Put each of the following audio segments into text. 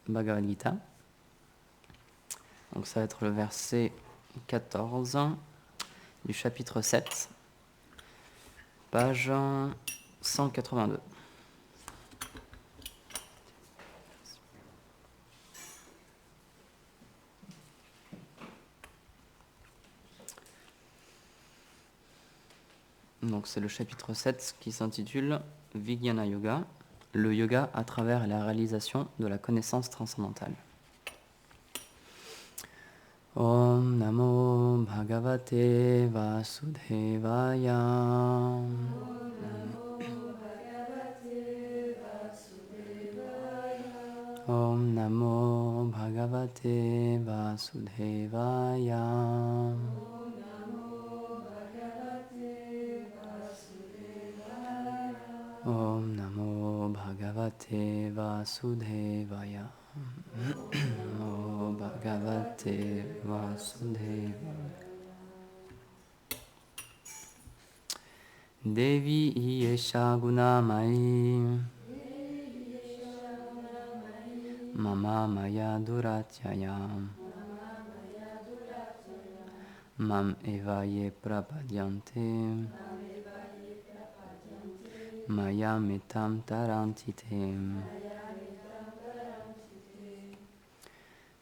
Bhagavad Gita. Donc ça va être le verset 14 du chapitre 7, page 182. Donc c'est le chapitre 7 qui s'intitule Vijnana Yoga, le yoga à travers la réalisation de la connaissance transcendantale. Om Namo Bhagavate Vasudevaya. Om Namo Bhagavate Vasudevaya. Om Namo Bhagavate Vasudevaya. Namo Bhagavate Vasudevaya. Devi Yesha Gunamai Mama Maya Duratyaya Mam Eva Ye Prapadyante Maya Metam Tarantite.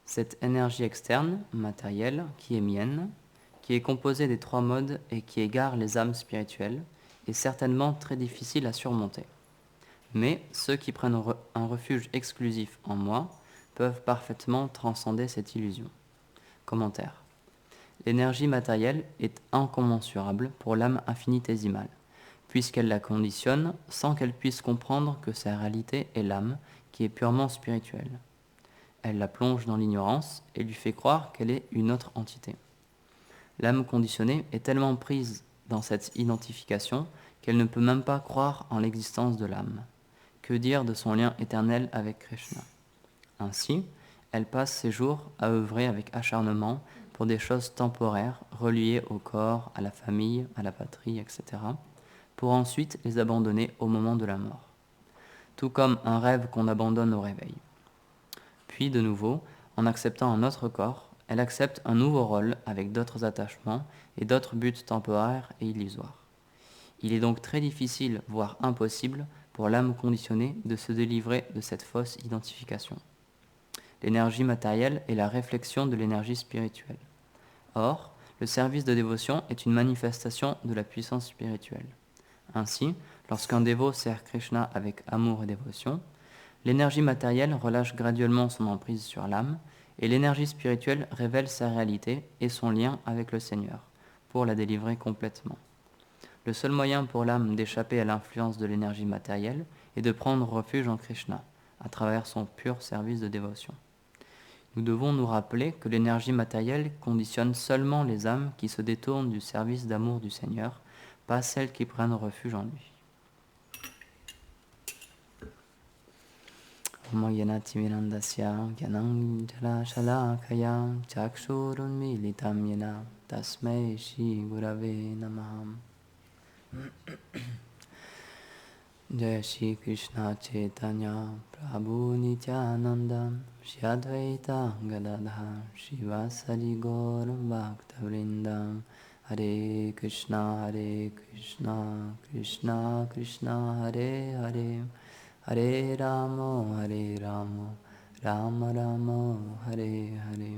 Cette énergie externe, matérielle, qui est mienne, qui est composée des trois modes et qui égare les âmes spirituelles, est certainement très difficile à surmonter. Mais ceux qui prennent un refuge exclusif en moi peuvent parfaitement transcender cette illusion. Commentaire. L'énergie matérielle est incommensurable pour l'âme infinitésimale, puisqu'elle la conditionne sans qu'elle puisse comprendre que sa réalité est l'âme qui est purement spirituelle. Elle la plonge dans l'ignorance et lui fait croire qu'elle est une autre entité. L'âme conditionnée est tellement prise dans cette identification qu'elle ne peut même pas croire en l'existence de l'âme. Que dire de son lien éternel avec Krishna ? Ainsi, elle passe ses jours à œuvrer avec acharnement pour des choses temporaires reliées au corps, à la famille, à la patrie, etc., pour ensuite les abandonner au moment de la mort. Tout comme un rêve qu'on abandonne au réveil. Puis, de nouveau, en acceptant un autre corps, elle accepte un nouveau rôle avec d'autres attachements et d'autres buts temporaires et illusoires. Il est donc très difficile, voire impossible, pour l'âme conditionnée de se délivrer de cette fausse identification. L'énergie matérielle est la réflexion de l'énergie spirituelle. Or, le service de dévotion est une manifestation de la puissance spirituelle. Ainsi, lorsqu'un dévot sert Krishna avec amour et dévotion, l'énergie matérielle relâche graduellement son emprise sur l'âme et l'énergie spirituelle révèle sa réalité et son lien avec le Seigneur pour la délivrer complètement. Le seul moyen pour l'âme d'échapper à l'influence de l'énergie matérielle est de prendre refuge en Krishna à travers son pur service de dévotion. Nous devons nous rappeler que l'énergie matérielle conditionne seulement les âmes qui se détournent du service d'amour du Seigneur, pas celles qui prennent refuge en lui. Om Yanati Mirandasya Gyanam Jala Shalakaya Chakshurun Militam Yena Tasmai Shri Gurave Namaham. Jaya Shri Krishna Chaitanya Prabhu Nityananda Shri Advaita Gadadhar Shivasari Gaur Bhaktavrindam Hare Krishna Krishna Krishna Hare Hare Hare Rama Rama Rama Hare Hare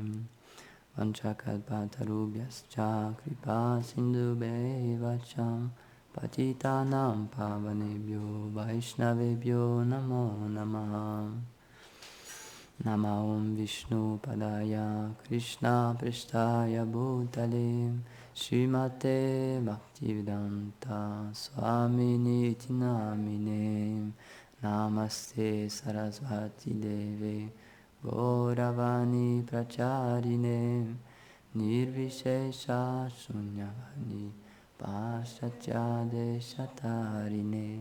Vanchakalpatarubhyascha Kripa Sindhubhevacham Patitanam Pavanebhyo Vaishnavebhyo Namo Namaha. Nama Om Vishnu Padaya Krishna Prishtaya Bhutale Srimate Bhaktivedanta Swamini Iti Namine Namaste Sarasvati Deve Gauravani Pracharine Nirvishesha Shunyavani Pashatya Deshatarine.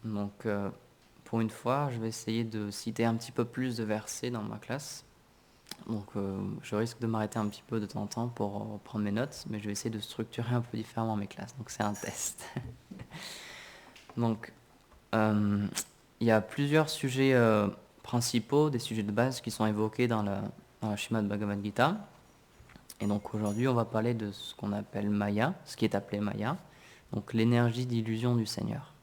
Donc, pour une fois, je vais essayer de citer un petit peu plus de versets dans ma classe. Donc, je risque de m'arrêter un petit peu de temps en temps pour prendre mes notes, mais je vais essayer de structurer un peu différemment mes classes. Donc, c'est un test. Donc, Il y a plusieurs sujets principaux, des sujets de base qui sont évoqués dans la Srimad Bhagavad Gita. Et donc aujourd'hui, on va parler de ce qu'on appelle Maya, ce qui est appelé Maya, donc l'énergie d'illusion du Seigneur.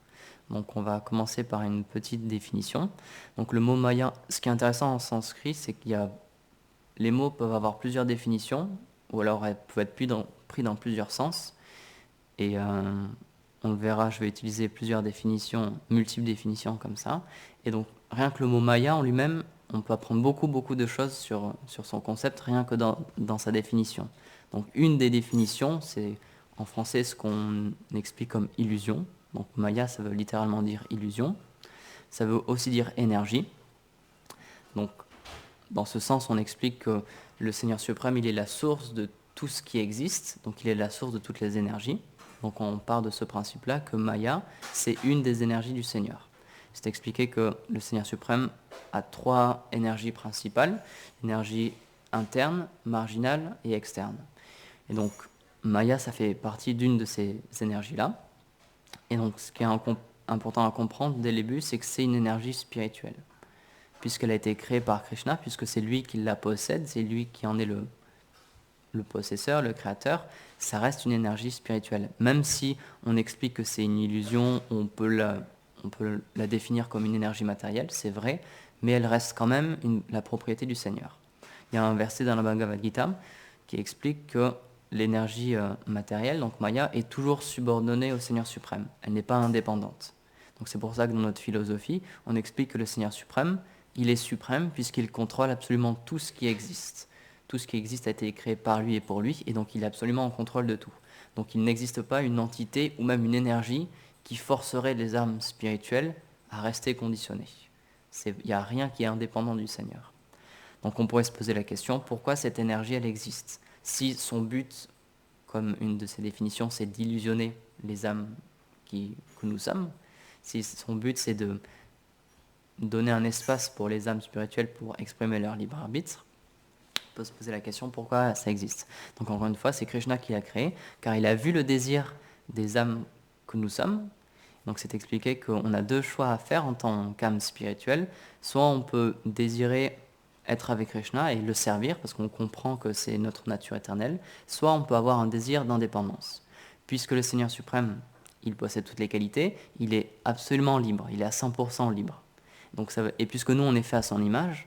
Donc on va commencer par une petite définition. Donc le mot Maya, ce qui est intéressant en sanskrit, c'est les mots peuvent avoir plusieurs définitions, ou alors elles peuvent être pris dans plusieurs sens. Et on le verra, je vais utiliser plusieurs définitions, multiples définitions comme ça. Et donc rien que le mot Maya en lui-même, on peut apprendre beaucoup de choses sur son concept, rien que dans sa définition. Donc une des définitions, c'est en français ce qu'on explique comme illusion. Donc Maya, ça veut littéralement dire illusion. Ça veut aussi dire énergie. Donc dans ce sens, on explique que le Seigneur suprême, il est la source de tout ce qui existe, donc il est la source de toutes les énergies. Donc on part de ce principe-là que Maya, c'est une des énergies du Seigneur. C'est expliqué que le Seigneur suprême a 3 énergies principales, l'énergie interne, marginale et externe. Et donc Maya, ça fait partie d'une de ces énergies-là. Et donc ce qui est important à comprendre dès le début, c'est que c'est une énergie spirituelle, puisqu'elle a été créée par Krishna, puisque c'est lui qui la possède, c'est lui qui en est le possesseur, le créateur, ça reste une énergie spirituelle. Même si on explique que c'est une illusion, on peut la définir comme une énergie matérielle, c'est vrai, mais elle reste quand même la propriété du Seigneur. Il y a un verset dans la Bhagavad Gita qui explique que l'énergie matérielle, donc Maya, est toujours subordonnée au Seigneur suprême. Elle n'est pas indépendante. Donc c'est pour ça que dans notre philosophie, on explique que le Seigneur suprême, il est suprême puisqu'il contrôle absolument tout ce qui existe. Tout ce qui existe a été créé par lui et pour lui, et donc il est absolument en contrôle de tout. Donc il n'existe pas une entité ou même une énergie qui forcerait les âmes spirituelles à rester conditionnées. Il n'y a rien qui est indépendant du Seigneur. Donc on pourrait se poser la question, pourquoi cette énergie, elle existe? Si son but, comme une de ses définitions, c'est d'illusionner les âmes que nous sommes, si son but c'est de donner un espace pour les âmes spirituelles pour exprimer leur libre arbitre, on peut se poser la question pourquoi ça existe. Donc encore une fois, c'est Krishna qui l'a créé, car il a vu le désir des âmes que nous sommes. Donc c'est expliqué qu'on a 2 choix à faire en tant qu'âme spirituelle. Soit on peut désirer être avec Krishna et le servir, parce qu'on comprend que c'est notre nature éternelle. Soit on peut avoir un désir d'indépendance. Puisque le Seigneur suprême, il possède toutes les qualités, il est absolument libre, il est à 100% libre. Donc et puisque nous on est fait à son image,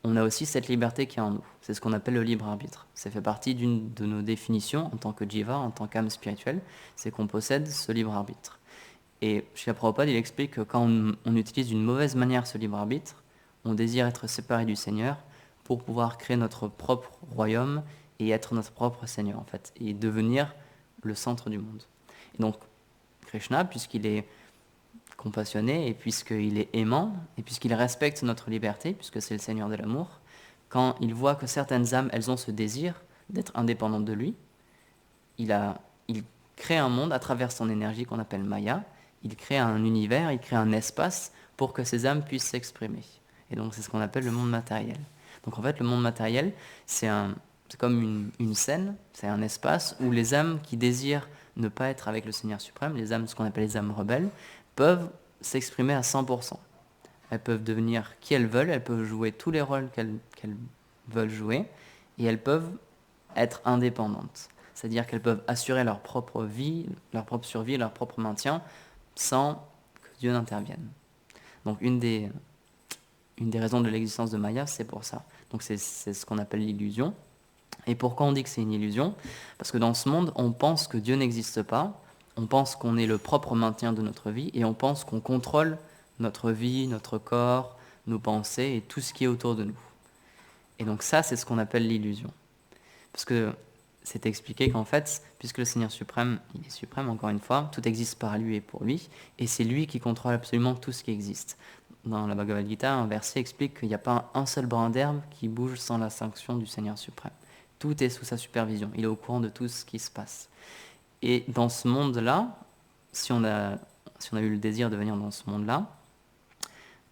on a aussi cette liberté qui est en nous. C'est ce qu'on appelle le libre arbitre. Ça fait partie d'une de nos définitions en tant que jiva, en tant qu'âme spirituelle, c'est qu'on possède ce libre arbitre. Et Srila Prabhupada, il explique que quand on utilise d'une mauvaise manière ce libre arbitre, on désire être séparé du Seigneur pour pouvoir créer notre propre royaume et être notre propre Seigneur en fait, et devenir le centre du monde. Et donc Krishna, puisqu'il est compassionné et puisqu'il est aimant et puisqu'il respecte notre liberté, puisque c'est le Seigneur de l'amour, quand il voit que certaines âmes, elles ont ce désir d'être indépendantes de lui, il crée un monde à travers son énergie qu'on appelle Maya, il crée un univers, il crée un espace pour que ces âmes puissent s'exprimer. Et donc c'est ce qu'on appelle le monde matériel. Donc en fait le monde matériel, c'est comme une scène, c'est un espace où les âmes qui désirent ne pas être avec le Seigneur suprême, les âmes, ce qu'on appelle les âmes rebelles, peuvent s'exprimer à 100%. Elles peuvent devenir qui elles veulent, elles peuvent jouer tous les rôles qu'elles veulent jouer, et elles peuvent être indépendantes. C'est-à-dire qu'elles peuvent assurer leur propre vie, leur propre survie, leur propre maintien, sans que Dieu n'intervienne. Donc une des raisons de l'existence de Maya, c'est pour ça. Donc c'est ce qu'on appelle l'illusion. Et pourquoi on dit que c'est une illusion? Parce que dans ce monde, on pense que Dieu n'existe pas, on pense qu'on est le propre maintien de notre vie, et on pense qu'on contrôle notre vie, notre corps, nos pensées et tout ce qui est autour de nous. Et donc ça, c'est ce qu'on appelle l'illusion. Parce que c'est expliqué qu'en fait, puisque le Seigneur suprême, il est suprême encore une fois, tout existe par lui et pour lui, et c'est lui qui contrôle absolument tout ce qui existe. Dans la Bhagavad Gita, un verset explique qu'il n'y a pas un seul brin d'herbe qui bouge sans la sanction du Seigneur suprême. Tout est sous sa supervision, il est au courant de tout ce qui se passe. Et dans ce monde-là, si on a eu le désir de venir dans ce monde-là,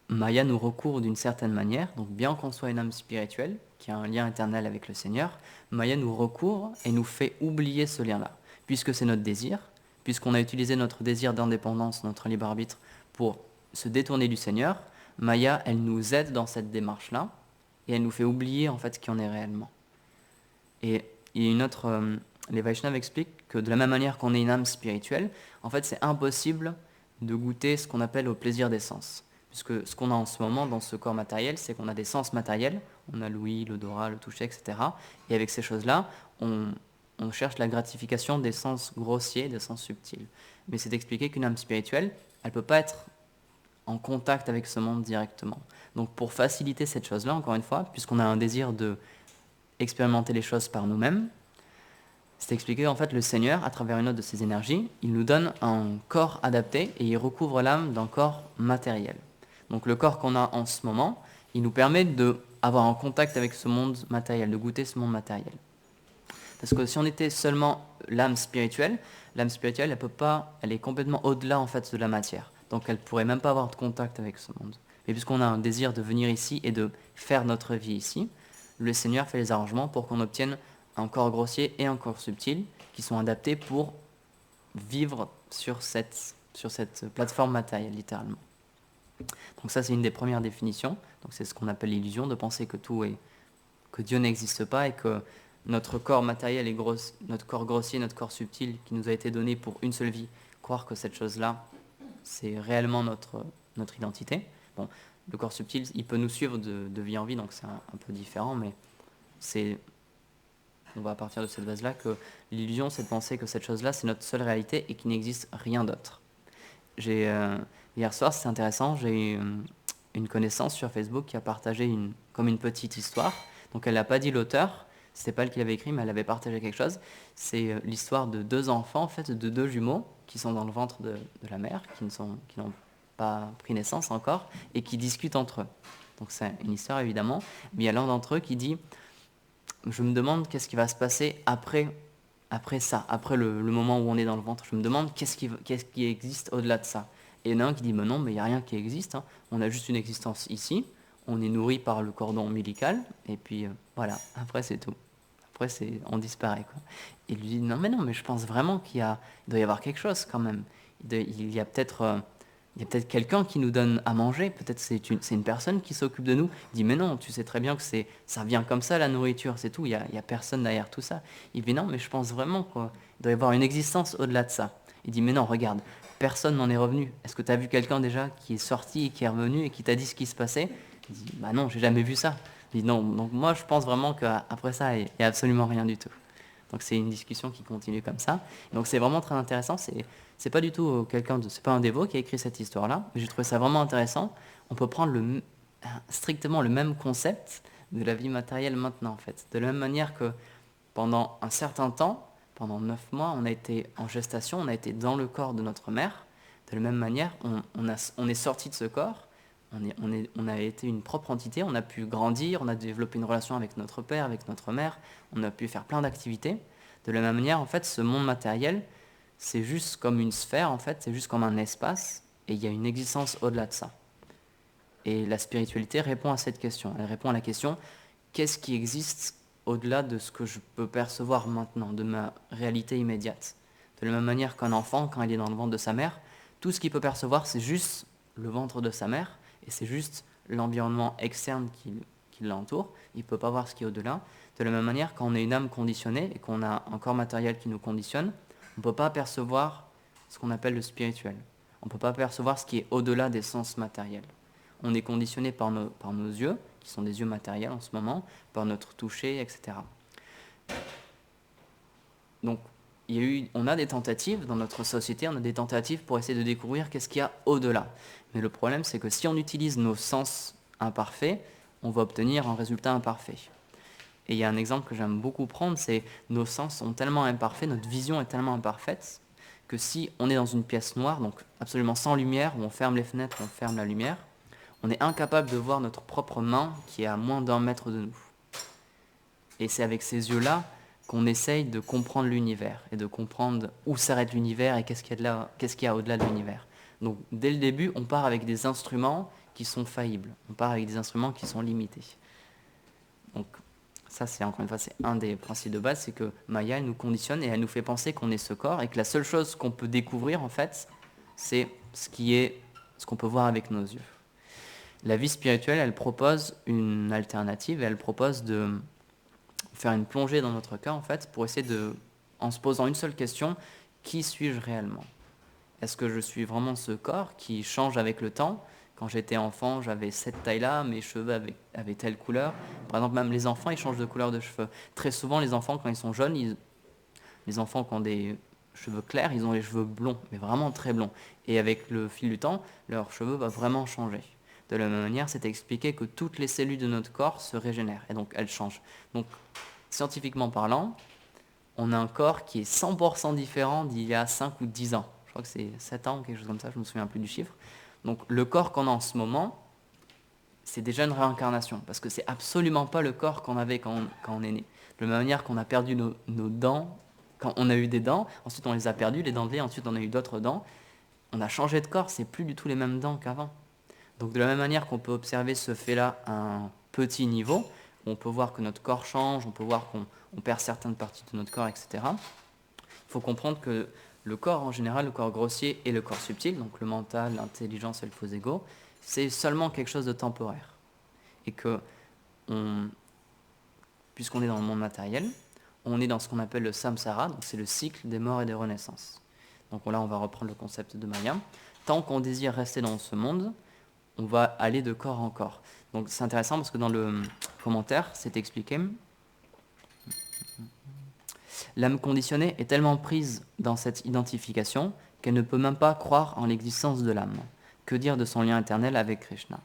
Maya nous recourt d'une certaine manière, donc bien qu'on soit une âme spirituelle, qui a un lien éternel avec le Seigneur, Maya nous recourt et nous fait oublier ce lien-là, puisque c'est notre désir, puisqu'on a utilisé notre désir d'indépendance, notre libre arbitre, pour se détourner du Seigneur, Maya, elle nous aide dans cette démarche-là, et elle nous fait oublier en fait qui on est réellement. Et il y a une autre, les Vaishnavas expliquent que de la même manière qu'on est une âme spirituelle, en fait c'est impossible de goûter ce qu'on appelle au plaisir des sens. Puisque ce qu'on a en ce moment dans ce corps matériel, c'est qu'on a des sens matériels, on a l'ouïe, l'odorat, le toucher, etc. Et avec ces choses-là, on cherche la gratification des sens grossiers, des sens subtils. Mais c'est expliqué qu'une âme spirituelle, elle ne peut pas être en contact avec ce monde directement. Donc pour faciliter cette chose-là, encore une fois, puisqu'on a un désir de expérimenter les choses par nous-mêmes, c'est expliqué en fait le Seigneur, à travers une autre de ses énergies, il nous donne un corps adapté et il recouvre l'âme d'un corps matériel. Donc le corps qu'on a en ce moment, il nous permet d'avoir un contact avec ce monde matériel, de goûter ce monde matériel. Parce que si on était seulement l'âme spirituelle, elle peut pas, elle est complètement au-delà en fait de la matière. Donc elle pourrait même pas avoir de contact avec ce monde. Mais puisqu'on a un désir de venir ici et de faire notre vie ici, le Seigneur fait les arrangements pour qu'on obtienne un corps grossier et un corps subtil qui sont adaptés pour vivre sur cette plateforme matérielle, littéralement. Donc ça, c'est une des premières définitions. Donc c'est ce qu'on appelle l'illusion, de penser que Dieu n'existe pas et que notre corps matériel est notre corps grossier, notre corps subtil qui nous a été donné pour une seule vie, croire que cette chose-là, c'est réellement notre identité. Bon, le corps subtil, il peut nous suivre de vie en vie, donc c'est un peu différent, mais on va partir de cette base-là que l'illusion, c'est de penser que cette chose-là, c'est notre seule réalité et qu'il n'existe rien d'autre. Hier soir, c'est intéressant, j'ai eu une connaissance sur Facebook qui a partagé comme une petite histoire. Donc elle n'a pas dit l'auteur, c'était pas elle qui l'avait écrit, mais elle avait partagé quelque chose. C'est l'histoire de deux enfants, en fait, de deux jumeaux qui sont dans le ventre de la mère, qui n'ont pas pris naissance encore, et qui discutent entre eux. Donc c'est une histoire évidemment, mais il y a l'un d'entre eux qui dit « Je me demande qu'est-ce qui va se passer après ça, après le moment où on est dans le ventre. Je me demande qu'est-ce qui existe au-delà de ça. » Et il y en a un qui dit « Mais non, mais il n'y a rien qui existe, hein. On a juste une existence ici, on est nourri par le cordon ombilical, et puis voilà, après c'est tout. Après on disparaît, quoi. » Et il lui dit « Non, mais je pense vraiment il doit y avoir quelque chose quand même. Il y a peut-être quelqu'un qui nous donne à manger, peut-être c'est une personne qui s'occupe de nous. » Il dit « Mais non, tu sais très bien que ça vient comme ça, la nourriture, c'est tout, il y a personne derrière tout ça. » Il dit « Non, mais je pense vraiment qu'il doit y avoir une existence au-delà de ça. » Il dit « Mais non, regarde, personne n'en est revenu. Est-ce que tu as vu quelqu'un déjà qui est sorti et qui est revenu et qui t'a dit ce qui se passait ?» Il dit « Bah non, j'ai jamais vu ça. » Il dit « Non, donc moi je pense vraiment qu'après ça, il n'y a absolument rien du tout. » Donc c'est une discussion qui continue comme ça. Donc c'est vraiment très intéressant. C'est pas du tout c'est pas un dévot qui a écrit cette histoire-là, mais j'ai trouvé ça vraiment intéressant. On peut prendre strictement le même concept de la vie matérielle maintenant, en fait. De la même manière que pendant un certain temps, pendant 9 mois, on a été en gestation, on a été dans le corps de notre mère. De la même manière, on est sorti de ce corps, on a été une propre entité, on a pu grandir, on a développé une relation avec notre père, avec notre mère, on a pu faire plein d'activités. De la même manière, en fait, ce monde matériel, c'est juste comme une sphère, en fait, c'est juste comme un espace, et il y a une existence au-delà de ça. Et la spiritualité répond à cette question. Elle répond à la question, qu'est-ce qui existe au-delà de ce que je peux percevoir maintenant, de ma réalité immédiate? De la même manière qu'un enfant, quand il est dans le ventre de sa mère, tout ce qu'il peut percevoir, c'est juste le ventre de sa mère, et c'est juste l'environnement externe qui l'entoure. Il ne peut pas voir ce qui est au-delà. De la même manière, quand on est une âme conditionnée et qu'on a un corps matériel qui nous conditionne, on ne peut pas percevoir ce qu'on appelle le spirituel. On ne peut pas percevoir ce qui est au-delà des sens matériels. On est conditionné par nos yeux, qui sont des yeux matériels en ce moment, par notre toucher, etc. Donc, on a des tentatives dans notre société, on a des tentatives pour essayer de découvrir qu'est-ce qu'il y a au-delà. Mais le problème, c'est que si on utilise nos sens imparfaits, on va obtenir un résultat imparfait. Et il y a un exemple que j'aime beaucoup prendre, c'est nos sens sont tellement imparfaits, notre vision est tellement imparfaite, que si on est dans une pièce noire, donc absolument sans lumière, où on ferme les fenêtres, on ferme la lumière, on est incapable de voir notre propre main qui est à moins d'1 mètre de nous. Et c'est avec ces yeux-là qu'on essaye de comprendre l'univers et de comprendre où s'arrête l'univers et qu'est-ce qu'il y a au-delà de l'univers. Donc dès le début, on part avec des instruments qui sont faillibles, on part avec des instruments qui sont limités. Donc ça, c'est encore une fois, c'est un des principes de base, c'est que Maya, elle nous conditionne et elle nous fait penser qu'on est ce corps et que la seule chose qu'on peut découvrir, en fait, c'est ce qui est ce qu'on peut voir avec nos yeux. La vie spirituelle, elle propose une alternative, elle propose de faire une plongée dans notre cœur, en fait, pour essayer de, en se posant une seule question, qui suis-je réellement? Est-ce que je suis vraiment ce corps qui change avec le temps? Quand j'étais enfant, j'avais cette taille-là, mes cheveux avaient telle couleur. Par exemple, même les enfants, ils changent de couleur de cheveux. Très souvent, les enfants, quand ils sont jeunes, les enfants qui ont des cheveux clairs, ils ont les cheveux blonds, mais vraiment très blonds. Et avec le fil du temps, leurs cheveux vont vraiment changer. De la même manière, c'est expliqué que toutes les cellules de notre corps se régénèrent, et donc elles changent. Donc, scientifiquement parlant, on a un corps qui est 100% différent d'il y a 5 ou 10 ans. Je crois que c'est 7 ans ou quelque chose comme ça, je ne me souviens plus du chiffre. Donc le corps qu'on a en ce moment, c'est déjà une réincarnation, parce que c'est absolument pas le corps qu'on avait quand on est né. De la même manière qu'on a perdu nos dents, quand on a eu des dents, ensuite on les a perdues, les dents de lait, ensuite on a eu d'autres dents, on a changé de corps, c'est plus du tout les mêmes dents qu'avant. Donc de la même manière qu'on peut observer ce fait-là à un petit niveau, on peut voir que notre corps change, on peut voir qu'on perd certaines parties de notre corps, etc. Il faut comprendre que le corps en général, le corps grossier et le corps subtil, donc le mental, l'intelligence et le faux ego, c'est seulement quelque chose de temporaire. Et que, puisqu'on est dans le monde matériel, on est dans ce qu'on appelle le samsara, donc c'est le cycle des morts et des renaissances. Donc là, on va reprendre le concept de Maya. Tant qu'on désire rester dans ce monde, on va aller de corps en corps. Donc c'est intéressant parce que dans le commentaire, c'est expliqué. L'âme conditionnée est tellement prise dans cette identification qu'elle ne peut même pas croire en l'existence de l'âme. Que dire de son lien éternel avec Krishna?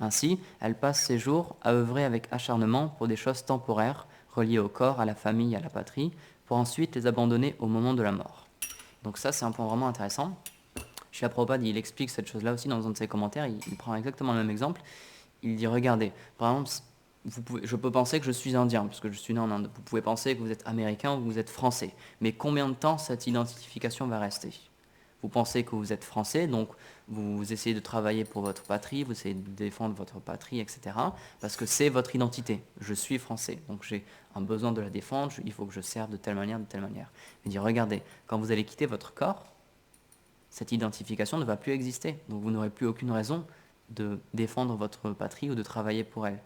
Ainsi, elle passe ses jours à œuvrer avec acharnement pour des choses temporaires, reliées au corps, à la famille, à la patrie, pour ensuite les abandonner au moment de la mort. Donc ça, c'est un point vraiment intéressant. Srila Prabhupada, il explique cette chose-là aussi dans un de ses commentaires, il prend exactement le même exemple. Il dit, regardez, par exemple, je peux penser que je suis indien, parce que je suis né en Inde. Vous pouvez penser que vous êtes américain ou que vous êtes français. Mais combien de temps cette identification va rester? Vous pensez que vous êtes français, donc vous essayez de travailler pour votre patrie, vous essayez de défendre votre patrie, etc. Parce que c'est votre identité. Je suis français, donc j'ai un besoin de la défendre, il faut que je serve de telle manière, de telle manière. Il dit, regardez, quand vous allez quitter votre corps, cette identification ne va plus exister. Donc vous n'aurez plus aucune raison de défendre votre patrie ou de travailler pour elle.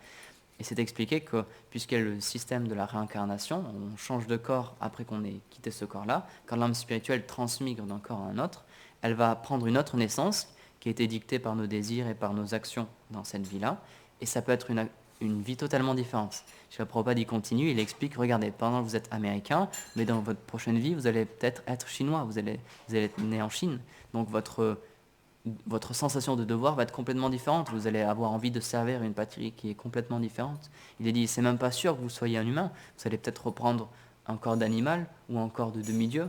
Et c'est expliqué que, puisqu'il y a le système de la réincarnation, on change de corps après qu'on ait quitté ce corps-là, quand l'âme spirituelle transmigre d'un corps à un autre, elle va prendre une autre naissance qui a été dictée par nos désirs et par nos actions dans cette vie-là, et ça peut être une vie totalement différente. Srila Prabhupada, il continue, il explique, regardez, pendant que vous êtes américain, mais dans votre prochaine vie, vous allez peut-être être chinois, vous allez être né en Chine, donc votre sensation de devoir va être complètement différente. Vous allez avoir envie de servir une patrie qui est complètement différente. Il est dit, c'est même pas sûr que vous soyez un humain. Vous allez peut-être reprendre un corps d'animal ou un corps de demi-dieu.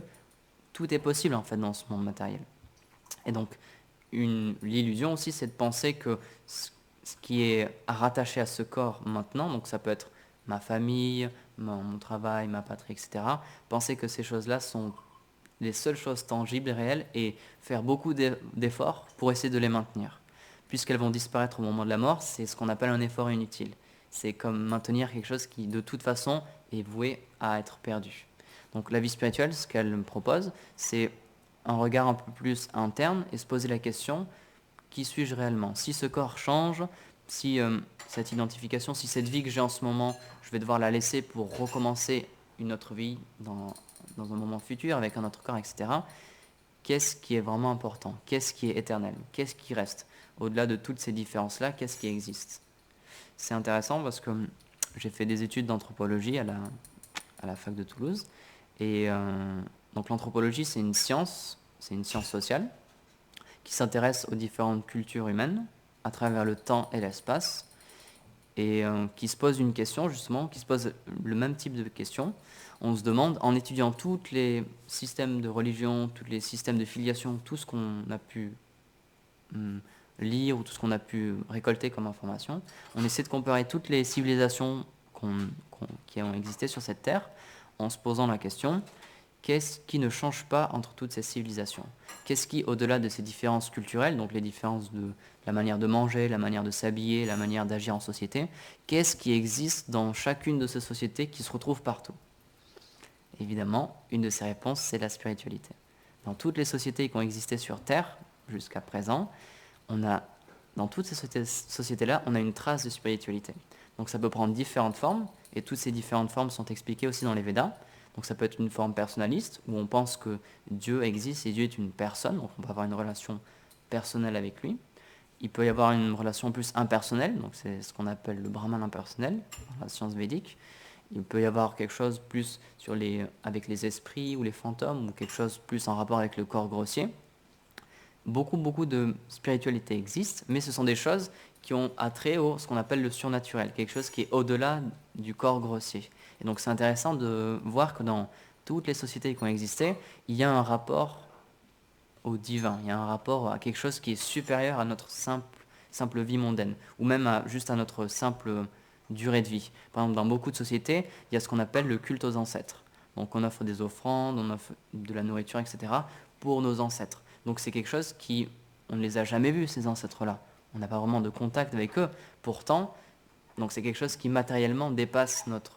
Tout est possible en fait dans ce monde matériel. Et donc, l'illusion aussi, c'est de penser que ce qui est rattaché à ce corps maintenant, donc ça peut être ma famille, mon travail, ma patrie, etc., penser que ces choses-là sont les seules choses tangibles et réelles et faire beaucoup d'efforts pour essayer de les maintenir. Puisqu'elles vont disparaître au moment de la mort, c'est ce qu'on appelle un effort inutile. C'est comme maintenir quelque chose qui de toute façon est voué à être perdu. Donc la vie spirituelle, ce qu'elle me propose, c'est un regard un peu plus interne et se poser la question, qui suis-je réellement? Si ce corps change, si cette identification, si cette vie que j'ai en ce moment, je vais devoir la laisser pour recommencer une autre vie dans un moment futur avec un autre corps, etc. Qu'est-ce qui est vraiment important? Qu'est-ce qui est éternel? Qu'est-ce qui reste? Au-delà de toutes ces différences-là, qu'est-ce qui existe? C'est intéressant parce que j'ai fait des études d'anthropologie à la fac de Toulouse. Et donc l'anthropologie, c'est une science sociale qui s'intéresse aux différentes cultures humaines à travers le temps et l'espace et qui se pose une question justement, qui se pose le même type de question. On se demande, en étudiant tous les systèmes de religion, tous les systèmes de filiation, tout ce qu'on a pu lire ou tout ce qu'on a pu récolter comme information, on essaie de comparer toutes les civilisations qui ont existé sur cette terre en se posant la question, qu'est-ce qui ne change pas entre toutes ces civilisations? Qu'est-ce qui, au-delà de ces différences culturelles, donc les différences de la manière de manger, la manière de s'habiller, la manière d'agir en société, qu'est-ce qui existe dans chacune de ces sociétés qui se retrouve partout? Évidemment, une de ces réponses, c'est la spiritualité. Dans toutes les sociétés qui ont existé sur Terre jusqu'à présent, on a, dans toutes ces sociétés-là, on a une trace de spiritualité. Donc ça peut prendre différentes formes, et toutes ces différentes formes sont expliquées aussi dans les Védas. Donc ça peut être une forme personnaliste, où on pense que Dieu existe et Dieu est une personne, donc on peut avoir une relation personnelle avec lui. Il peut y avoir une relation plus impersonnelle, donc c'est ce qu'on appelle le Brahman impersonnel, dans la science védique. Il peut y avoir quelque chose plus avec les esprits ou les fantômes, ou quelque chose plus en rapport avec le corps grossier. Beaucoup de spiritualité existe, mais ce sont des choses qui ont attrait au ce qu'on appelle le surnaturel, quelque chose qui est au-delà du corps grossier. Et donc c'est intéressant de voir que dans toutes les sociétés qui ont existé, il y a un rapport au divin, il y a un rapport à quelque chose qui est supérieur à notre simple vie mondaine, ou même juste à notre simple durée de vie. Par exemple, dans beaucoup de sociétés, il y a ce qu'on appelle le culte aux ancêtres. Donc on offre des offrandes, on offre de la nourriture, etc. pour nos ancêtres. Donc c'est quelque chose on ne les a jamais vus, ces ancêtres-là. On n'a pas vraiment de contact avec eux. Pourtant, donc c'est quelque chose qui matériellement dépasse notre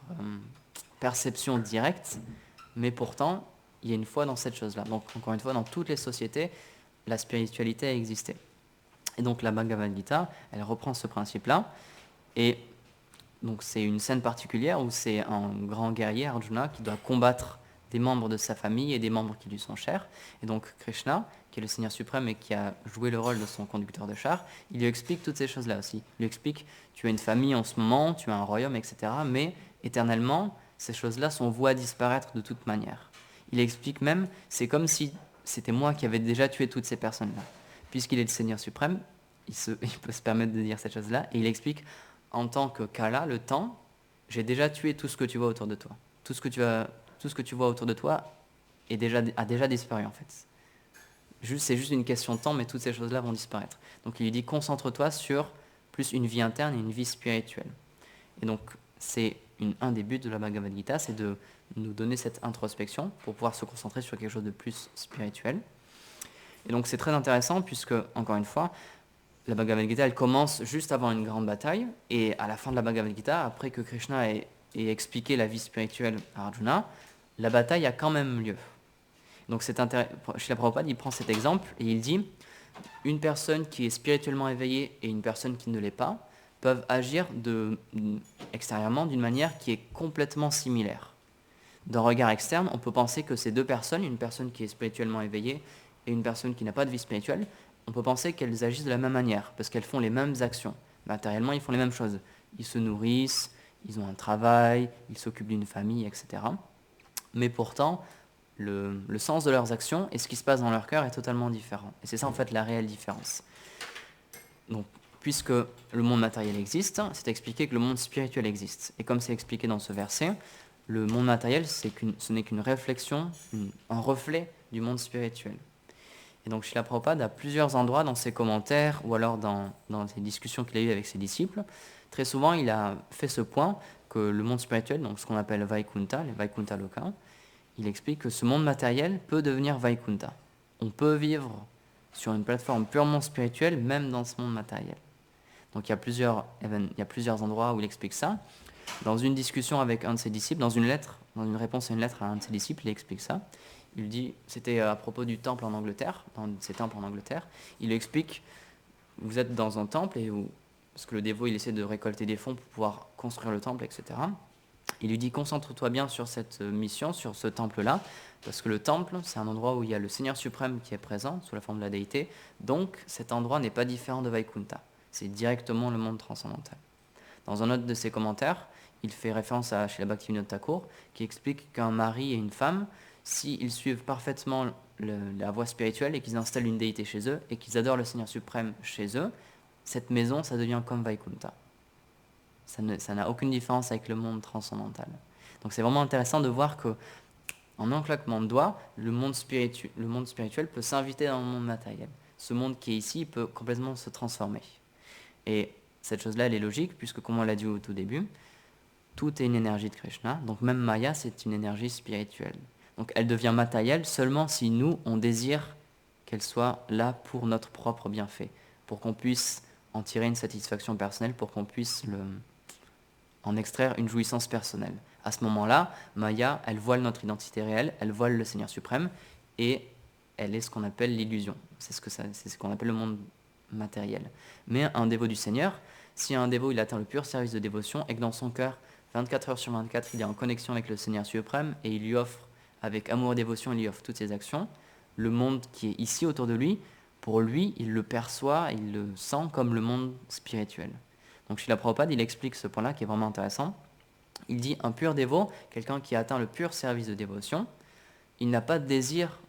perception directe, mais pourtant, il y a une foi dans cette chose-là. Donc encore une fois, dans toutes les sociétés, la spiritualité a existé. Et donc la Bhagavad Gita, elle reprend ce principe-là, et donc c'est une scène particulière où c'est un grand guerrier, Arjuna, qui doit combattre des membres de sa famille et des membres qui lui sont chers. Et donc Krishna, qui est le Seigneur suprême et qui a joué le rôle de son conducteur de char, il lui explique toutes ces choses-là aussi. Il lui explique, tu as une famille en ce moment, tu as un royaume, etc. Mais éternellement, ces choses-là sont vouées à disparaître de toute manière. Il explique même, c'est comme si c'était moi qui avais déjà tué toutes ces personnes-là. Puisqu'il est le Seigneur suprême, il peut se permettre de dire cette chose-là, et il explique, en tant que Kala, le temps, j'ai déjà tué tout ce que tu vois autour de toi. Tout ce que tu vois autour de toi a déjà disparu en fait. C'est juste une question de temps, mais toutes ces choses-là vont disparaître. Donc il lui dit, concentre-toi sur plus une vie interne et une vie spirituelle. Et donc c'est un des buts de la Bhagavad Gita, c'est de nous donner cette introspection pour pouvoir se concentrer sur quelque chose de plus spirituel. Et donc c'est très intéressant puisque, encore une fois, la Bhagavad Gita, elle commence juste avant une grande bataille, et à la fin de la Bhagavad Gita, après que Krishna ait expliqué la vie spirituelle à Arjuna, la bataille a quand même lieu. Donc Srila Prabhupada, il prend cet exemple et il dit, une personne qui est spirituellement éveillée et une personne qui ne l'est pas peuvent agir extérieurement d'une manière qui est complètement similaire. D'un regard externe, on peut penser que ces deux personnes, une personne qui est spirituellement éveillée et une personne qui n'a pas de vie spirituelle, on peut penser qu'elles agissent de la même manière, parce qu'elles font les mêmes actions. Matériellement, ils font les mêmes choses. Ils se nourrissent, ils ont un travail, ils s'occupent d'une famille, etc. Mais pourtant, le sens de leurs actions et ce qui se passe dans leur cœur est totalement différent. Et c'est ça en fait la réelle différence. Donc, puisque le monde matériel existe, c'est expliqué que le monde spirituel existe. Et comme c'est expliqué dans ce verset, le monde matériel, ce n'est qu'une réflexion, un reflet du monde spirituel. Et donc Srila Prabhupada, à plusieurs endroits dans ses commentaires, ou alors dans ses discussions qu'il a eues avec ses disciples, très souvent il a fait ce point que le monde spirituel, donc ce qu'on appelle Vaikunta, les Vaikunta Loka, il explique que ce monde matériel peut devenir Vaikunta. On peut vivre sur une plateforme purement spirituelle, même dans ce monde matériel. Donc il y a plusieurs endroits où il explique ça. Dans une discussion avec un de ses disciples, dans une réponse à une lettre à un de ses disciples, il explique ça. Il dit, c'était à propos du temple en Angleterre, dans ces temples en Angleterre, il explique, vous êtes dans un temple, parce que le dévot, il essaie de récolter des fonds pour pouvoir construire le temple, etc. Il lui dit, concentre-toi bien sur cette mission, sur ce temple-là, parce que le temple, c'est un endroit où il y a le Seigneur suprême qui est présent, sous la forme de la déité, donc cet endroit n'est pas différent de Vaikunta, c'est directement le monde transcendantal. Dans un autre de ses commentaires, il fait référence à Srila Bhaktivinoda Thakur, qui explique qu'un mari et une femme, s'ils suivent parfaitement la voie spirituelle et qu'ils installent une déité chez eux et qu'ils adorent le Seigneur suprême chez eux, cette maison, ça devient comme Vaikunta. Ça n'a aucune différence avec le monde transcendantal. Donc c'est vraiment intéressant de voir que, en un claquement de doigts, le monde spirituel peut s'inviter dans le monde matériel. Ce monde qui est ici peut complètement se transformer. Et cette chose-là, elle est logique, puisque comme on l'a dit au tout début, tout est une énergie de Krishna. Donc même Maya, c'est une énergie spirituelle. Donc elle devient matérielle seulement si nous, on désire qu'elle soit là pour notre propre bienfait, pour qu'on puisse en tirer une satisfaction personnelle, pour qu'on puisse en extraire une jouissance personnelle. À ce moment-là, Maya, elle voile notre identité réelle, elle voile le Seigneur suprême, et elle est ce qu'on appelle l'illusion. C'est ce qu'on appelle le monde matérielle. Mais un dévot du Seigneur, si un dévot il atteint le pur service de dévotion et que dans son cœur, 24 heures sur 24, il est en connexion avec le Seigneur suprême et il lui offre, avec amour et dévotion, il lui offre toutes ses actions, le monde qui est ici autour de lui, pour lui, il le perçoit, il le sent comme le monde spirituel. Donc Srila Prabhupada, il explique ce point-là qui est vraiment intéressant. Il dit un pur dévot, quelqu'un qui a atteint le pur service de dévotion, il n'a pas de désir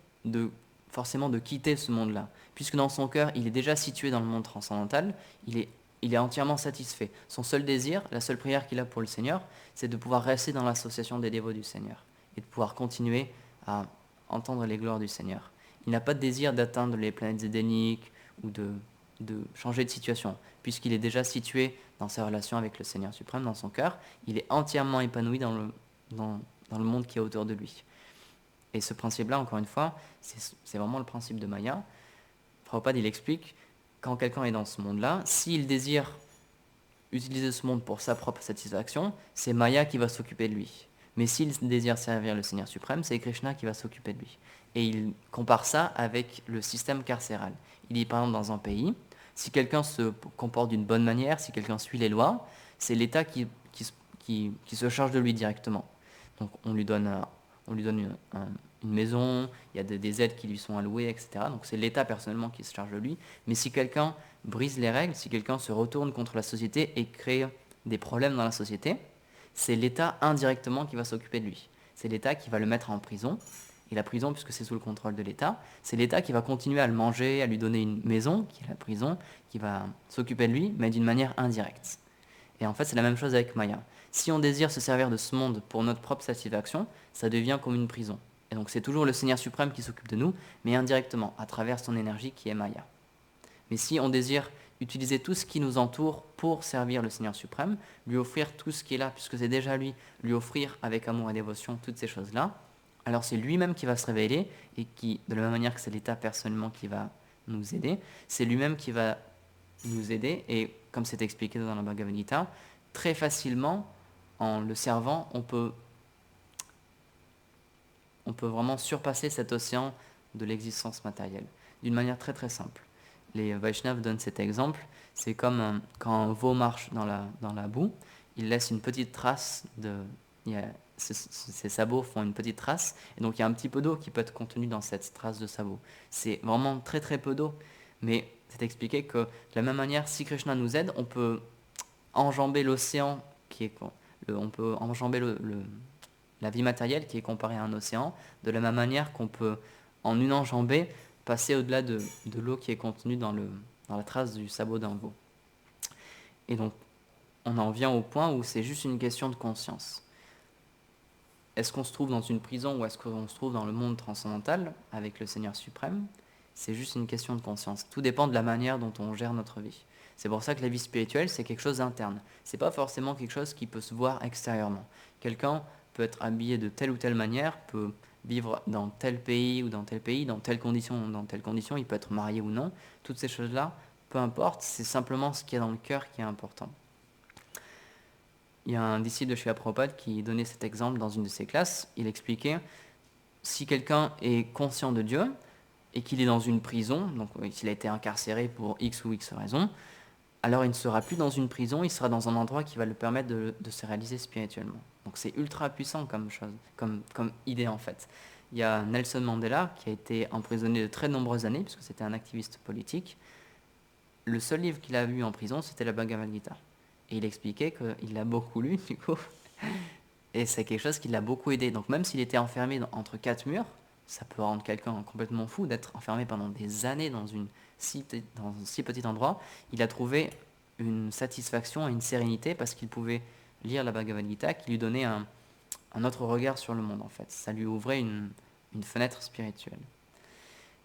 forcément de quitter ce monde-là, puisque dans son cœur, il est déjà situé dans le monde transcendantal, il est entièrement satisfait. Son seul désir, la seule prière qu'il a pour le Seigneur, c'est de pouvoir rester dans l'association des dévots du Seigneur et de pouvoir continuer à entendre les gloires du Seigneur. Il n'a pas de désir d'atteindre les planètes édéniques ou de changer de situation, puisqu'il est déjà situé dans sa relation avec le Seigneur suprême, dans son cœur. Il est entièrement épanoui dans le monde qui est autour de lui. Et ce principe-là, encore une fois, c'est vraiment le principe de Maya. Prabhupada, il explique, quand quelqu'un est dans ce monde-là, s'il désire utiliser ce monde pour sa propre satisfaction, c'est Maya qui va s'occuper de lui. Mais s'il désire servir le Seigneur suprême, c'est Krishna qui va s'occuper de lui. Et il compare ça avec le système carcéral. Il dit par exemple dans un pays, si quelqu'un se comporte d'une bonne manière, si quelqu'un suit les lois, c'est l'État qui se charge de lui directement. Donc on lui donne une maison, il y a des aides qui lui sont allouées, etc. Donc c'est l'État personnellement qui se charge de lui. Mais si quelqu'un brise les règles, si quelqu'un se retourne contre la société et crée des problèmes dans la société, c'est l'État indirectement qui va s'occuper de lui. C'est l'État qui va le mettre en prison. Et la prison, puisque c'est sous le contrôle de l'État, c'est l'État qui va continuer à le manger, à lui donner une maison, qui est la prison, qui va s'occuper de lui, mais d'une manière indirecte. Et en fait, c'est la même chose avec Maya. Si on désire se servir de ce monde pour notre propre satisfaction, ça devient comme une prison. Et donc c'est toujours le Seigneur suprême qui s'occupe de nous, mais indirectement, à travers son énergie qui est Maya. Mais si on désire utiliser tout ce qui nous entoure pour servir le Seigneur suprême, lui offrir tout ce qui est là, puisque c'est déjà lui offrir avec amour et dévotion toutes ces choses-là, alors c'est lui-même qui va se révéler et qui, de la même manière que c'est l'État personnellement qui va nous aider, c'est lui-même qui va nous aider et, comme c'est expliqué dans la Bhagavad Gita, très facilement, en le servant, on peut vraiment surpasser cet océan de l'existence matérielle, d'une manière très très simple. Les Vaishnavas donnent cet exemple, c'est comme quand un veau marche dans la boue, il laisse une petite trace ses sabots font une petite trace, et donc il y a un petit peu d'eau qui peut être contenue dans cette trace de sabot. C'est vraiment très très peu d'eau, mais c'est expliqué que de la même manière, si Krishna nous aide, on peut enjamber l'océan, on peut enjamber la vie matérielle qui est comparée à un océan, de la même manière qu'on peut, en une enjambée, passer au-delà de l'eau qui est contenue dans la trace du sabot d'un veau. Et donc, on en vient au point où c'est juste une question de conscience. Est-ce qu'on se trouve dans une prison ou est-ce qu'on se trouve dans le monde transcendantal avec le Seigneur suprême? C'est juste une question de conscience. Tout dépend de la manière dont on gère notre vie. C'est pour ça que la vie spirituelle, c'est quelque chose d'interne. C'est pas forcément quelque chose qui peut se voir extérieurement. Quelqu'un peut être habillé de telle ou telle manière, peut vivre dans tel pays ou dans tel pays, dans telle condition ou dans telle condition, il peut être marié ou non. Toutes ces choses-là, peu importe, c'est simplement ce qu'il y a dans le cœur qui est important. Il y a un disciple de Srila Prabhupada qui donnait cet exemple dans une de ses classes. Il expliquait, si quelqu'un est conscient de Dieu et qu'il est dans une prison, donc s'il a été incarcéré pour X ou X raison, alors il ne sera plus dans une prison, il sera dans un endroit qui va le permettre de se réaliser spirituellement. Donc c'est ultra puissant comme chose, comme idée en fait. Il y a Nelson Mandela qui a été emprisonné de très nombreuses années, puisque c'était un activiste politique. Le seul livre qu'il a lu en prison, c'était la Bhagavad Gita. Et il expliquait qu'il l'a beaucoup lu, du coup, et c'est quelque chose qui l'a beaucoup aidé. Donc même s'il était enfermé entre quatre murs, ça peut rendre quelqu'un complètement fou d'être enfermé pendant des années dans un si petit endroit. Il a trouvé une satisfaction et une sérénité parce qu'il pouvait lire la Bhagavad Gita qui lui donnait un autre regard sur le monde, en fait. Ça lui ouvrait une fenêtre spirituelle.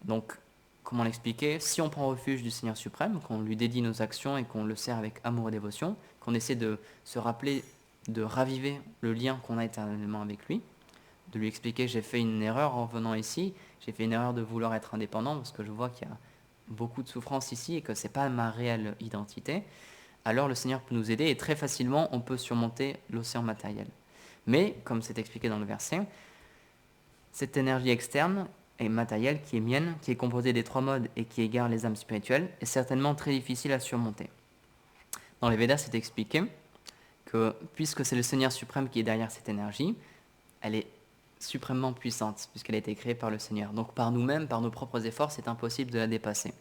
Donc, comment l'expliquer? Si on prend refuge du Seigneur suprême, qu'on lui dédie nos actions et qu'on le sert avec amour et dévotion, qu'on essaie de se rappeler, de raviver le lien qu'on a éternellement avec lui, de lui expliquer j'ai fait une erreur en venant ici, j'ai fait une erreur de vouloir être indépendant parce que je vois qu'il y a beaucoup de souffrance ici et que ce n'est pas ma réelle identité, alors le Seigneur peut nous aider et très facilement on peut surmonter l'océan matériel. Mais, comme c'est expliqué dans le verset, cette énergie externe, et matérielle, qui est mienne, qui est composée des 3 modes et qui égare les âmes spirituelles, est certainement très difficile à surmonter. Dans les Védas, c'est expliqué que puisque c'est le Seigneur suprême qui est derrière cette énergie, elle est suprêmement puissante, puisqu'elle a été créée par le Seigneur. Donc par nous-mêmes, par nos propres efforts, c'est impossible de la dépasser.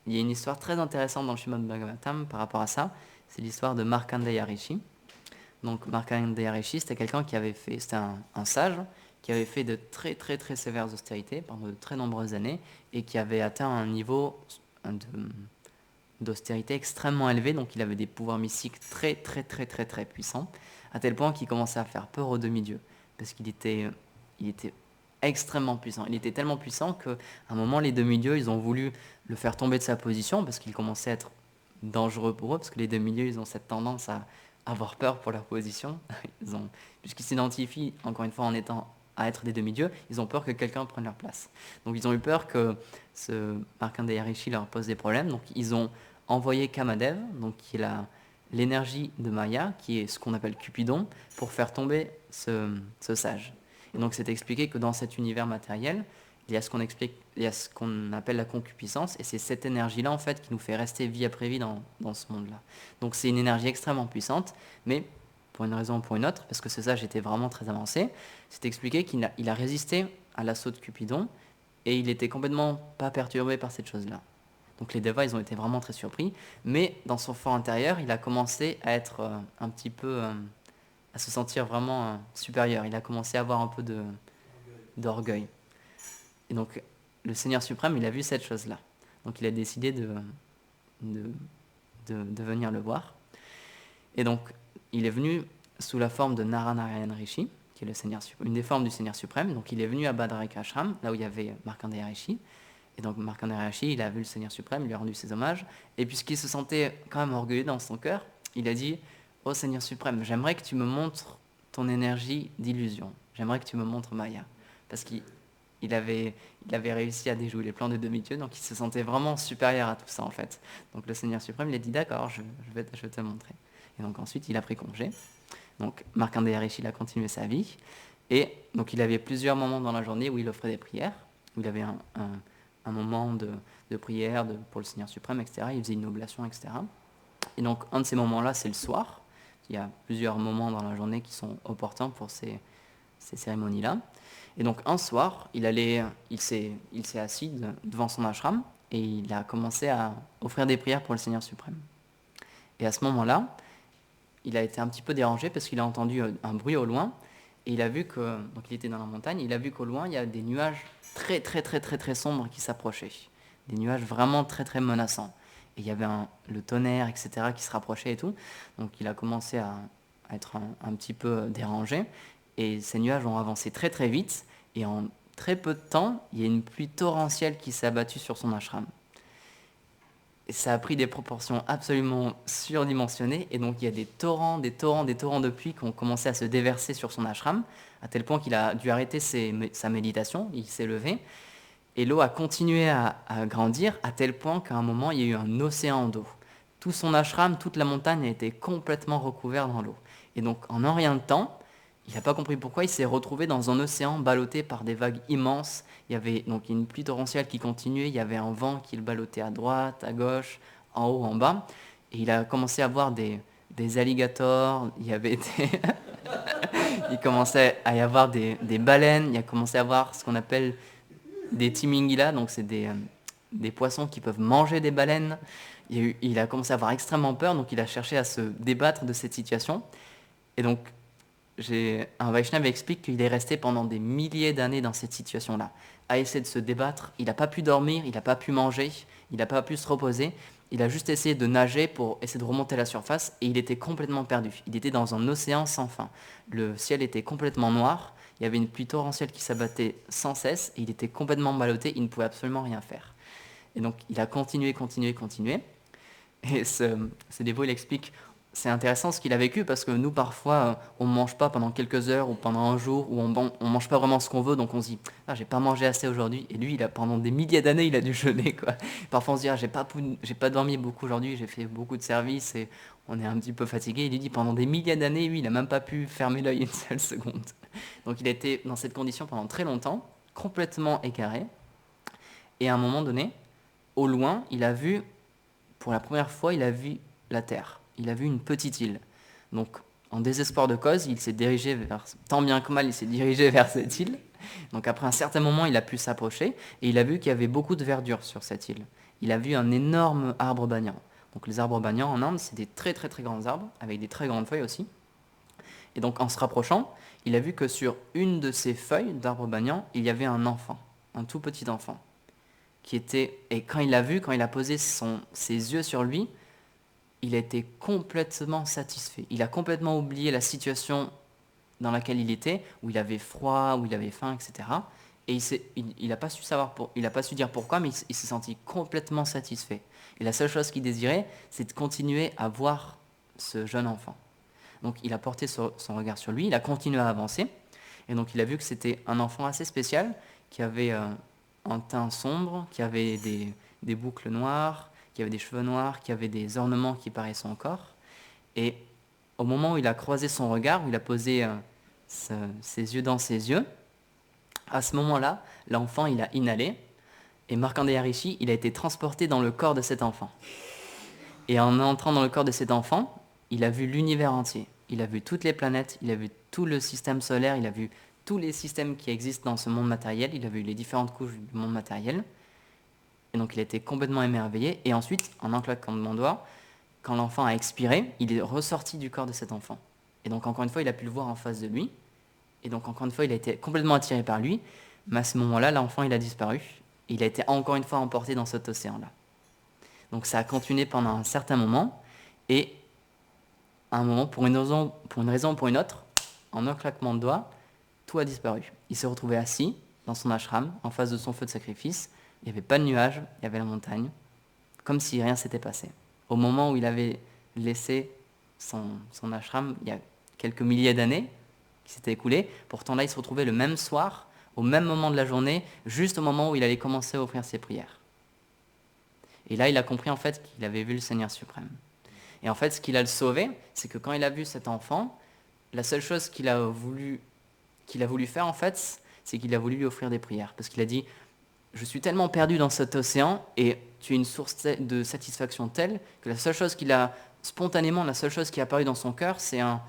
Il y a une histoire très intéressante dans le Srimad Bhagavatam par rapport à ça, c'est l'histoire de Markandeya Rishi. Donc Markandeya Rishi, c'était quelqu'un qui avait fait, c'était un sage, qui avait fait de très très très sévères austérités pendant de très nombreuses années, et qui avait atteint un niveau d'austérité extrêmement élevé, donc il avait des pouvoirs mystiques très très très très très puissants, à tel point qu'il commençait à faire peur aux demi-dieux, parce qu'il était extrêmement puissant. Il était tellement puissant qu'à un moment, les demi-dieux, ils ont voulu le faire tomber de sa position, parce qu'il commençait à être dangereux pour eux, parce que les demi-dieux, ils ont cette tendance à avoir peur pour leur position. Puisqu'ils s'identifient, encore une fois, en étant à être des demi-dieux, ils ont peur que quelqu'un prenne leur place. Donc ils ont eu peur que ce Markandeya Rishi leur pose des problèmes, donc ils ont envoyé Kamadev, donc qui est l'énergie de Maya, qui est ce qu'on appelle Cupidon, pour faire tomber ce sage. Et donc c'est expliqué que dans cet univers matériel, il y a ce qu'on appelle la concupiscence, et c'est cette énergie-là en fait qui nous fait rester vie après vie dans ce monde-là. Donc c'est une énergie extrêmement puissante, mais pour une raison ou pour une autre, parce que ce sage était vraiment très avancé, c'est expliqué qu'il a résisté à l'assaut de Cupidon, et il était complètement pas perturbé par cette chose-là. Donc les devas, ils ont été vraiment très surpris, mais dans son fort intérieur, il a commencé à être un petit peu, à se sentir vraiment supérieur. Il a commencé à avoir un peu d'orgueil. Et donc le Seigneur suprême, il a vu cette chose-là. Donc il a décidé de venir le voir. Et donc il est venu sous la forme de Naranarayan Rishi, qui est le Seigneur, une des formes du Seigneur suprême. Donc il est venu à Bhadraika Ashram, là où il y avait Markandeya Rishi. Et donc Markandeya Rishi, il a vu le Seigneur suprême, il lui a rendu ses hommages. Et puisqu'il se sentait quand même orgueilleux dans son cœur, il a dit « Ô Seigneur suprême, j'aimerais que tu me montres ton énergie d'illusion. J'aimerais que tu me montres Maya. » Parce qu'il avait réussi à déjouer les plans des demi-dieux, donc il se sentait vraiment supérieur à tout ça en fait. Donc le Seigneur suprême, il a dit « D'accord, je vais te montrer. » Et donc ensuite, il a pris congé. Donc Markandeya Rishi, il a continué sa vie. Et donc il avait plusieurs moments dans la journée où il offrait des prières, où il avait un moment de prière pour le Seigneur suprême, etc. Il faisait une oblation, etc. Et donc un de ces moments-là, c'est le soir. Il y a plusieurs moments dans la journée qui sont opportuns pour ces cérémonies-là. Et donc un soir, il s'est assis devant son ashram et il a commencé à offrir des prières pour le Seigneur suprême. Et à ce moment-là, il a été un petit peu dérangé parce qu'il a entendu un bruit au loin et il a vu donc il était dans la montagne, il a vu qu'au loin il y a des nuages très très très très très sombres qui s'approchaient, des nuages vraiment très très menaçants. Et il y avait le tonnerre, etc. qui se rapprochait et tout. Donc il a commencé à être un petit peu dérangé et ces nuages ont avancé très très vite et en très peu de temps, il y a une pluie torrentielle qui s'est abattue sur son ashram. Et ça a pris des proportions absolument surdimensionnées, et donc il y a des torrents de pluie qui ont commencé à se déverser sur son ashram, à tel point qu'il a dû arrêter sa méditation, il s'est levé, et l'eau a continué à grandir, à tel point qu'à un moment, il y a eu un océan d'eau. Tout son ashram, toute la montagne a été complètement recouverte dans l'eau. Et donc en un rien de temps, il n'a pas compris pourquoi, il s'est retrouvé dans un océan ballotté par des vagues immenses. Il y avait donc une pluie torrentielle qui continuait, il y avait un vent qui le ballottait à droite, à gauche, en haut, en bas. Et il a commencé à voir des alligators, il commençait à y avoir des baleines, il a commencé à voir ce qu'on appelle des timingilas, donc c'est des poissons qui peuvent manger des baleines. Il a commencé à avoir extrêmement peur, donc il a cherché à se débattre de cette situation. Et donc, un Vaishnava explique qu'il est resté pendant des milliers d'années dans cette situation-là, à essayer de se débattre. Il n'a pas pu dormir, il n'a pas pu manger, il n'a pas pu se reposer. Il a juste essayé de nager pour essayer de remonter à la surface et il était complètement perdu. Il était dans un océan sans fin. Le ciel était complètement noir, il y avait une pluie torrentielle qui s'abattait sans cesse et il était complètement ballotté, il ne pouvait absolument rien faire. Et donc il a continué. Et ce dévot, il explique, c'est intéressant ce qu'il a vécu parce que nous, parfois, on ne mange pas pendant quelques heures ou pendant un jour, ou on ne mange pas vraiment ce qu'on veut, donc on se dit « Ah, j'ai pas mangé assez aujourd'hui ». Et lui, pendant des milliers d'années, il a dû jeûner, quoi. Parfois, on se dit « Ah, j'ai pas dormi beaucoup aujourd'hui, j'ai fait beaucoup de services et on est un petit peu fatigué ». Il lui dit « Pendant des milliers d'années, lui, il n'a même pas pu fermer l'œil une seule seconde ». Donc il a été dans cette condition pendant très longtemps. complètement égaré. Et à un moment donné, au loin, pour la première fois, il a vu la terre. Il a vu une petite île. Donc, en désespoir de cause, il s'est dirigé tant bien que mal, il s'est dirigé vers cette île. Donc, après un certain moment, il a pu s'approcher et il a vu qu'il y avait beaucoup de verdure sur cette île. Il a vu un énorme arbre banyan. Donc, les arbres banyans en Inde, c'est des très très très grands arbres, avec des très grandes feuilles aussi. Et donc, en se rapprochant, il a vu que sur une de ces feuilles d'arbre banyan, il y avait un enfant, un tout petit enfant. Et quand il l'a vu, quand il a posé ses yeux sur lui, il a été complètement satisfait. Il a complètement oublié la situation dans laquelle il était, où il avait froid, où il avait faim, etc. Et il n'a pas su il n'a pas su dire pourquoi, mais il s'est senti complètement satisfait. Et la seule chose qu'il désirait, c'est de continuer à voir ce jeune enfant. Donc il a porté son regard sur lui, il a continué à avancer, et donc il a vu que c'était un enfant assez spécial, qui avait un teint sombre, qui avait des boucles noires, qui avait des cheveux noirs, qui avait des ornements qui paraissaient son corps. Et au moment où il a croisé son regard, où il a posé ses yeux dans ses yeux, à ce moment-là, l'enfant il a inhalé, et Markandeya Rishi, il a été transporté dans le corps de cet enfant. Et en entrant dans le corps de cet enfant, il a vu l'univers entier. Il a vu toutes les planètes, il a vu tout le système solaire, il a vu tous les systèmes qui existent dans ce monde matériel, il a vu les différentes couches du monde matériel. Et donc il a été complètement émerveillé. Et ensuite, en un claquement de doigts, quand l'enfant a expiré, il est ressorti du corps de cet enfant. Et donc encore une fois, il a pu le voir en face de lui. Et donc encore une fois, il a été complètement attiré par lui. Mais à ce moment-là, l'enfant, il a disparu. Et il a été encore une fois emporté dans cet océan-là. Donc ça a continué pendant un certain moment. Et à un moment, pour une raison ou pour une autre, en un claquement de doigts, tout a disparu. Il s'est retrouvé assis dans son ashram, en face de son feu de sacrifice. Il n'y avait pas de nuages, il y avait la montagne, comme si rien s'était passé. Au moment où il avait laissé son ashram, il y a quelques milliers d'années qui s'étaient écoulées, pourtant là, il se retrouvait le même soir, au même moment de la journée, juste au moment où il allait commencer à offrir ses prières. Et là, il a compris en fait qu'il avait vu le Seigneur suprême. Et en fait, ce qui l'a sauvé, c'est que quand il a vu cet enfant, la seule chose qu'il a voulu faire en fait, c'est qu'il a voulu lui offrir des prières. Parce qu'il a dit, je suis tellement perdu dans cet océan et tu es une source de satisfaction telle que la seule chose la seule chose qui est apparue dans son cœur, c'est un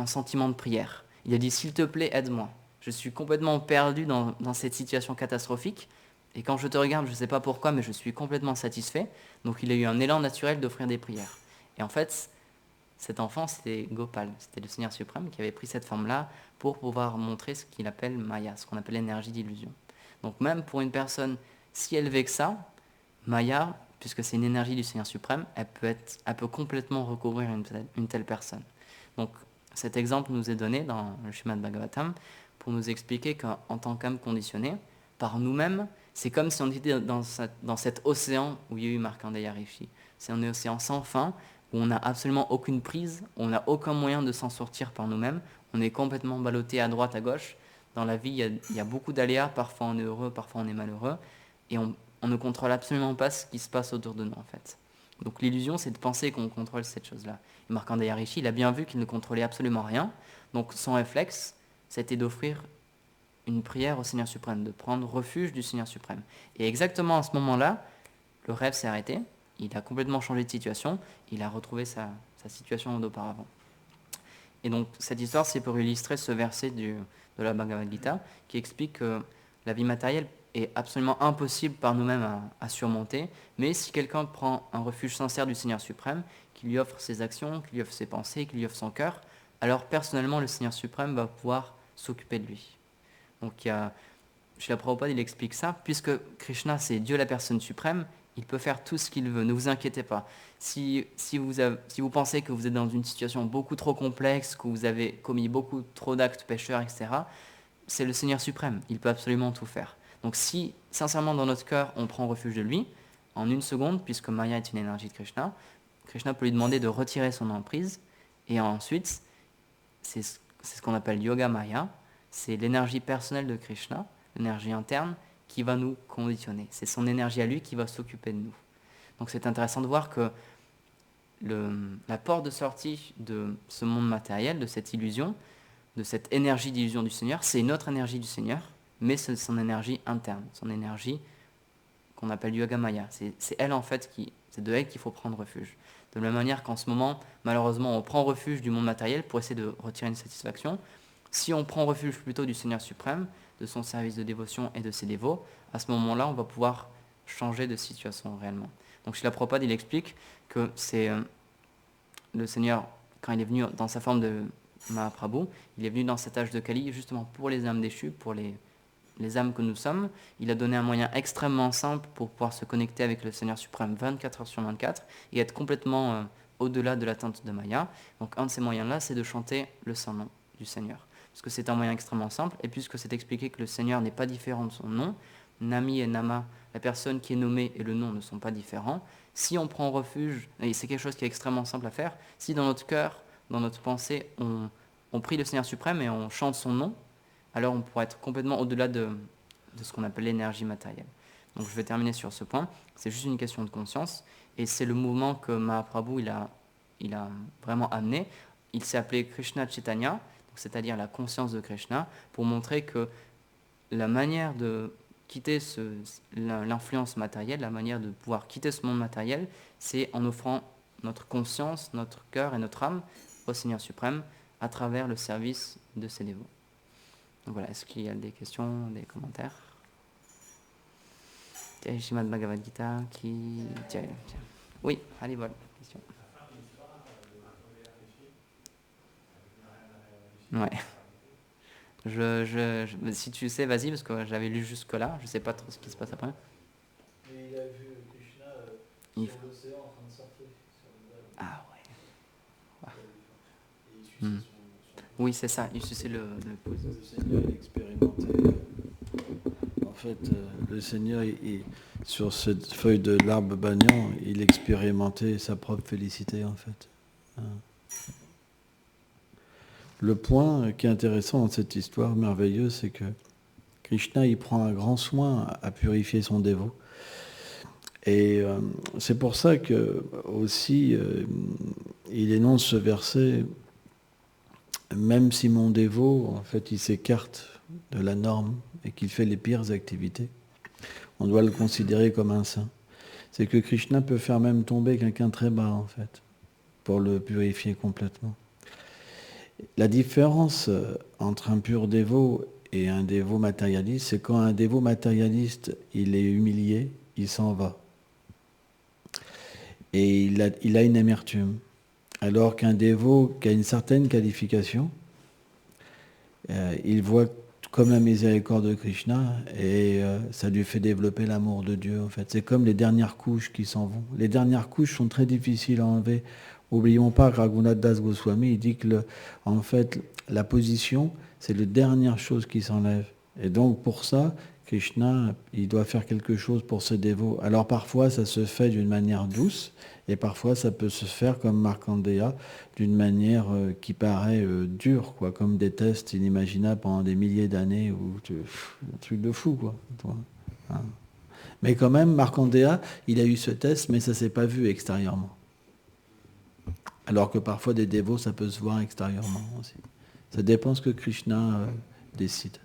sentiment de prière. Il a dit, s'il te plaît, aide-moi. Je suis complètement perdu dans cette situation catastrophique. Et quand je te regarde, je ne sais pas pourquoi, mais je suis complètement satisfait. Donc il a eu un élan naturel d'offrir des prières. Et en fait, cet enfant, c'était Gopal, c'était le Seigneur suprême qui avait pris cette forme-là pour pouvoir montrer ce qu'il appelle Maya, ce qu'on appelle l'énergie d'illusion. Donc même pour une personne si élevée que ça, Maya, puisque c'est une énergie du Seigneur suprême, elle peut complètement recouvrir une telle personne. Donc cet exemple nous est donné dans le Srimad Bhagavatam pour nous expliquer qu'en tant qu'âme conditionnée, par nous-mêmes, c'est comme si on était dans cet océan où il y a eu Markandeya Rishi. C'est un océan sans fin, où on n'a absolument aucune prise, on n'a aucun moyen de s'en sortir par nous-mêmes, on est complètement ballotté à droite, à gauche. Dans la vie, il y a beaucoup d'aléas, parfois on est heureux, parfois on est malheureux, et on ne contrôle absolument pas ce qui se passe autour de nous en fait. Donc l'illusion, c'est de penser qu'on contrôle cette chose-là. Et Markandeya Rishi, il a bien vu qu'il ne contrôlait absolument rien, donc son réflexe, c'était d'offrir une prière au Seigneur suprême, de prendre refuge du Seigneur suprême. Et exactement à ce moment-là, le rêve s'est arrêté, il a complètement changé de situation, il a retrouvé sa situation d'auparavant. Et donc cette histoire, c'est pour illustrer ce verset de la Bhagavad Gita qui explique que la vie matérielle est absolument impossible par nous-mêmes à surmonter, mais si quelqu'un prend un refuge sincère du Seigneur suprême, qui lui offre ses actions, qui lui offre ses pensées, qui lui offre son cœur, alors personnellement le Seigneur suprême va pouvoir s'occuper de lui. Donc Srila Prabhupada, il explique ça, puisque Krishna c'est Dieu la personne suprême, il peut faire tout ce qu'il veut, ne vous inquiétez pas. Si vous pensez que vous êtes dans une situation beaucoup trop complexe, que vous avez commis beaucoup trop d'actes pécheurs, etc., c'est le Seigneur suprême, il peut absolument tout faire. Donc si, sincèrement, dans notre cœur, on prend refuge de lui, en une seconde, puisque Maya est une énergie de Krishna, Krishna peut lui demander de retirer son emprise, et ensuite, c'est ce qu'on appelle Yoga Maya, c'est l'énergie personnelle de Krishna, l'énergie interne, qui va nous conditionner. C'est son énergie à lui qui va s'occuper de nous. Donc c'est intéressant de voir que la porte de sortie de ce monde matériel, de cette illusion, de cette énergie d'illusion du Seigneur, c'est une autre énergie du Seigneur, mais c'est son énergie interne, son énergie qu'on appelle Yogamaya. C'est elle en fait c'est de elle qu'il faut prendre refuge. De la même manière qu'en ce moment, malheureusement, on prend refuge du monde matériel pour essayer de retirer une satisfaction. Si on prend refuge plutôt du Seigneur suprême, de son service de dévotion et de ses dévots, à ce moment-là, on va pouvoir changer de situation réellement. Donc Srila Prabhupada, il explique que c'est le Seigneur, quand il est venu dans sa forme de Mahaprabhu, il est venu dans cet âge de Kali justement pour les âmes déchues, pour les âmes que nous sommes. Il a donné un moyen extrêmement simple pour pouvoir se connecter avec le Seigneur suprême 24 heures sur 24 et être complètement au-delà de l'atteinte de Maya. Donc un de ces moyens-là, c'est de chanter le Saint-Nom du Seigneur. Parce que c'est un moyen extrêmement simple, et puisque c'est expliqué que le Seigneur n'est pas différent de son nom, Nami et Nama, la personne qui est nommée et le nom ne sont pas différents, si on prend refuge, et c'est quelque chose qui est extrêmement simple à faire, si dans notre cœur, dans notre pensée, on prie le Seigneur suprême et on chante son nom, alors on pourra être complètement au-delà de ce qu'on appelle l'énergie matérielle. Donc je vais terminer sur ce point, c'est juste une question de conscience, et c'est le mouvement que Mahaprabhu il a vraiment amené. Il s'est appelé Krishna Chaitanya, c'est-à-dire la conscience de Krishna, pour montrer que la manière de quitter l'influence matérielle, la manière de pouvoir quitter ce monde matériel, c'est en offrant notre conscience, notre cœur et notre âme au Seigneur suprême à travers le service de ses dévots. Donc voilà, est-ce qu'il y a des questions, des commentaires? Jai Srimad Bhagavad Gita qui... Oui, allez, voilà, question. Ouais. Si tu sais, vas-y, parce que j'avais lu jusque-là, je sais pas trop ce qui se passe après. Mais il a vu Krishna sur l'océan en train de surfer sur le voile. Ah ouais. Et il suçait son Oui, c'est ça, il suçait le pouce. Le Seigneur, il expérimentait. En fait, le Seigneur, sur cette feuille de l'arbre banyan, il expérimentait sa propre félicité, en fait. Le point qui est intéressant dans cette histoire merveilleuse, c'est que Krishna, il prend un grand soin à purifier son dévot. Et c'est pour ça que aussi, il énonce ce verset, même si mon dévot, en fait, il s'écarte de la norme et qu'il fait les pires activités, on doit le considérer comme un saint. C'est que Krishna peut faire même tomber quelqu'un très bas, en fait, pour le purifier complètement. La différence entre un pur dévot et un dévot matérialiste, c'est quand un dévot matérialiste, il est humilié, il s'en va. Et il a une amertume. Alors qu'un dévot qui a une certaine qualification, il voit comme la miséricorde de Krishna et ça lui fait développer l'amour de Dieu. En fait, c'est comme les dernières couches qui s'en vont. Les dernières couches sont très difficiles à enlever. N'oublions pas que Raghunath Das Goswami, il dit que en fait, la position, c'est la dernière chose qui s'enlève. Et donc pour ça, Krishna, il doit faire quelque chose pour ce dévot. Alors parfois, ça se fait d'une manière douce, et parfois, ça peut se faire comme Markandeya, d'une manière qui paraît dure, quoi, comme des tests inimaginables pendant des milliers d'années, un truc de fou, quoi. Hein. Mais quand même, Markandeya, il a eu ce test, mais ça ne s'est pas vu extérieurement. Alors que parfois, des dévots, ça peut se voir extérieurement aussi. Ça dépend ce que Krishna décide.